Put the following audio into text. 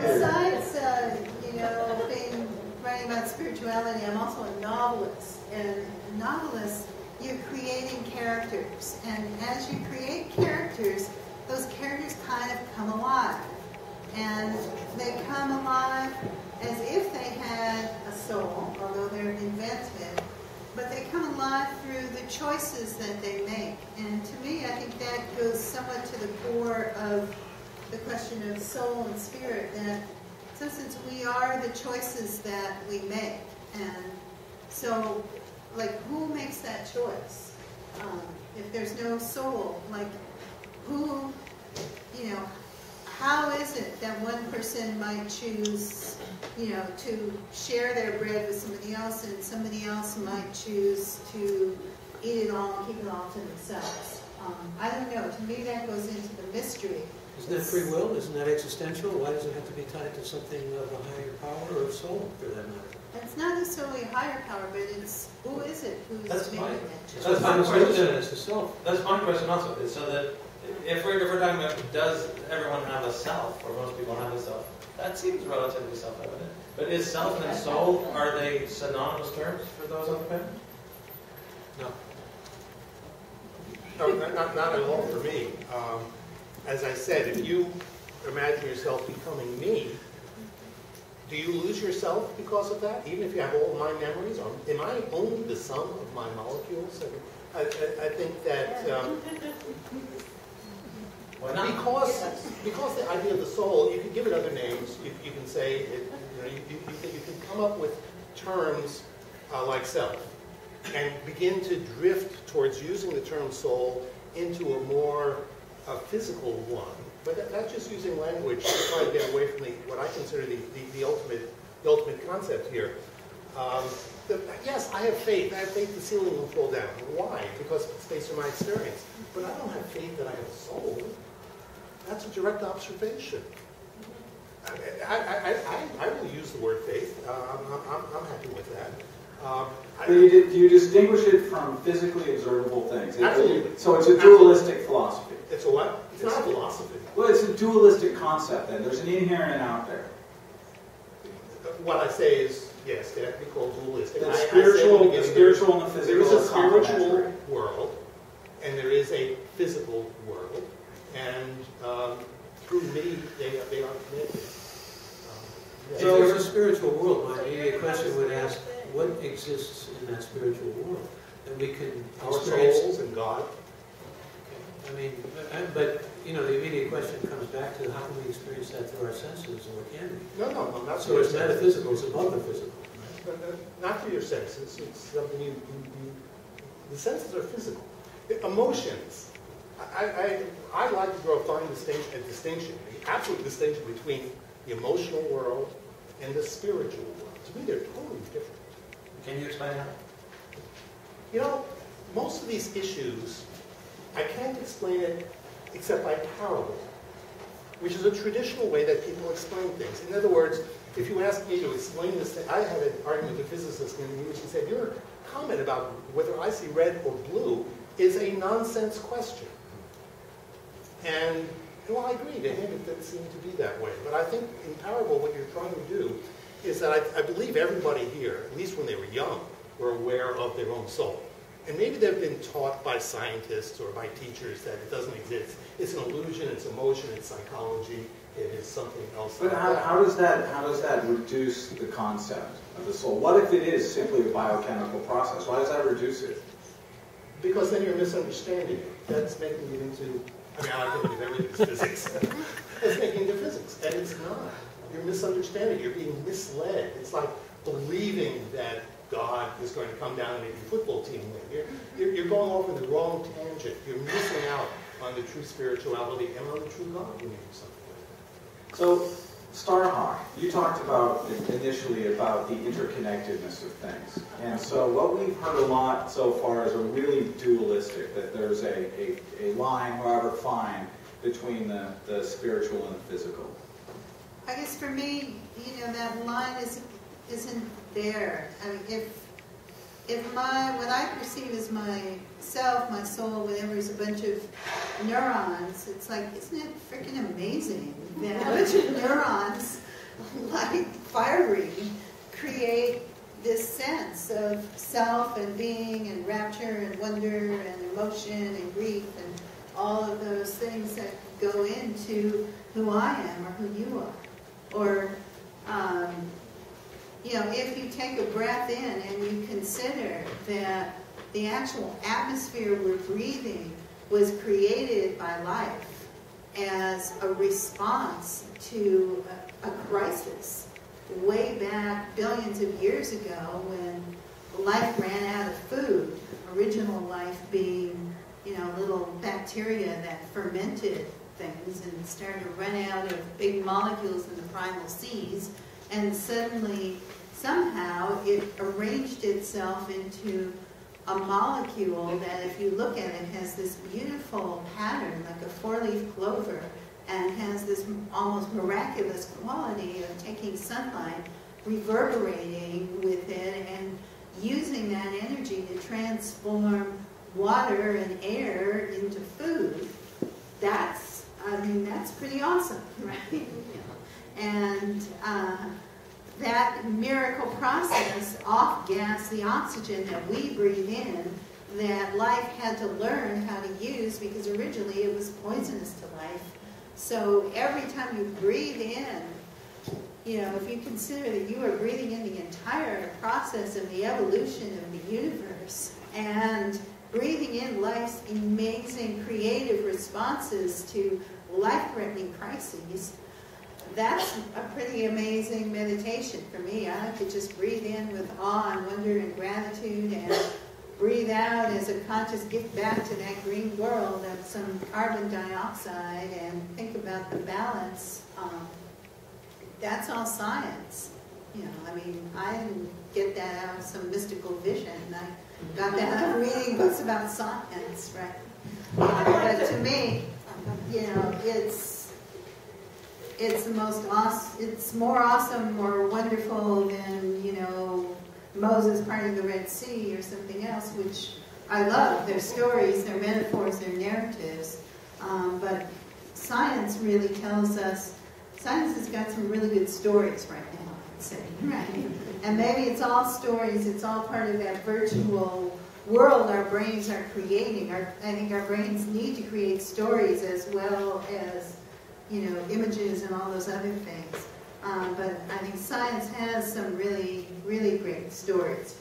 besides, being writing about spirituality, I'm also a novelist. And novelists, you're creating characters. And as you create characters, those characters kind of come alive. And they come alive as if they had a soul, although they're invented. But they come alive through the choices that they make. And to me, I think that goes somewhat to the core of the question of soul and spirit, that in some sense we are the choices that we make. And so, like, who makes that choice? If there's no soul, like, who, how is it that one person might choose, to share their bread with somebody else, and somebody else might choose to eat it all and keep it all to themselves? I don't know. To me, that goes into the mystery. Isn't that free will? Isn't that existential? Why does it have to be tied to something of a higher power or soul, for that matter? It's not necessarily a higher power, but it's who is it who's making it? That's my question. It's the self. That's my question also. Is so that if we're talking about does everyone have a self, or most people have a self, that seems relatively self-evident. But is self and soul, are they synonymous terms for those on the panel? No. No, not at all for me. As I said, if you imagine yourself becoming me, do you lose yourself because of that? Even if you have all my memories? Am I only the sum of my molecules? I think that because the idea of the soul, you can give it other names. You can say, you can come up with terms like self and begin to drift towards using the term soul into a more physical one. But that's just using language to try to get away from what I consider the ultimate concept here. Yes, I have faith. I have faith the ceiling will fall down. Why? Because it's based on my experience. But I don't have faith that I have a soul. That's a direct observation. I will use the word faith. I'm happy with that. But do you distinguish it from physically observable things? Absolutely. So it's a dualistic philosophy. It's a what? It's not a philosophy. Well, it's a dualistic concept, then. There's an in here and an out there. What I say is, yes, they have to be called dualistic. The spiritual and the physical are There is a spiritual complementary. world, and there is a physical world, and through me, they are connected. If there's a spiritual world, my immediate question would ask, what exists in that spiritual world? And we can Our experience souls and God. I mean, but the immediate question comes back to how can we experience that through our senses, or can we? No, not So it's metaphysical, it's above the physical. Not through your senses. It's something the senses are physical. Emotions. I like to draw a fine distinction, the absolute distinction between the emotional world and the spiritual world. To me, they're totally different. Can you explain that? Most of these issues, I can't explain it except by parable, which is a traditional way that people explain things. In other words, if you ask me to explain this thing, I had an argument with a physicist in which he said, your comment about whether I see red or blue is a nonsense question. And well, I agree, to him it didn't seem to be that way. But I think in parable what you're trying to do is that I believe everybody here, at least when they were young, were aware of their own soul. And maybe they've been taught by scientists or by teachers that it doesn't exist. It's an illusion, it's emotion, it's psychology, it is something else. But how does that reduce the concept of the soul? What if it is simply a biochemical process? Why does that reduce it? Because then you're misunderstanding it. That's making it into, I think of everything as physics. It's making it into physics, and it's not. You're misunderstanding. You're being misled. It's like believing that God is going to come down and make your football team win. You're going off in the wrong tangent. You're missing out on the true spirituality and on the true God who made you something. So, Starhawk, you talked about initially about the interconnectedness of things. And so what we've heard a lot so far is a really dualistic, that there's a line, however fine, between the spiritual and the physical. I guess for me, that line isn't there. I mean, if what I perceive as myself, my soul, whatever, is a bunch of neurons, it's like, isn't it freaking amazing that a bunch of neurons self and being and rapture and wonder and emotion and grief and all of those things that go into who I am or who you are. Or, if you take a breath in and you consider that the actual atmosphere we're breathing was created by life as a response to a crisis way back billions of years ago when life ran out of food, original life being, little bacteria that fermented things and started to run out of big molecules in the primal seas, and suddenly, somehow, it arranged itself into a molecule that, if you look at it, has this beautiful pattern, like a four-leaf clover, and has this almost miraculous quality of taking sunlight, reverberating with it, and using that energy to transform water and air into food. That's pretty awesome, right? And that miracle process off-gas the oxygen that we breathe in, that life had to learn how to use because originally it was poisonous to life. So every time you breathe in, if you consider that you are breathing in the entire process of the evolution of the universe and breathing in life's amazing creative responses to life-threatening crises, that's a pretty amazing meditation for me. I like to just breathe in with awe and wonder and gratitude and breathe out as a conscious gift back to that green world of some carbon dioxide and think about the balance. That's all science. I didn't get that out of some mystical vision. I got that out of reading books about science, right? But to me, it's the most awesome. It's more awesome or wonderful than Moses parting the Red Sea or something else, which I love. Their stories, their metaphors, their narratives. But science really tells us. Science has got some really good stories right now, I'd say, right? And maybe it's all stories. It's all part of that virtual world our brains are creating. I think our brains need to create stories as well as images and all those other things. But I think science has some really, really great stories.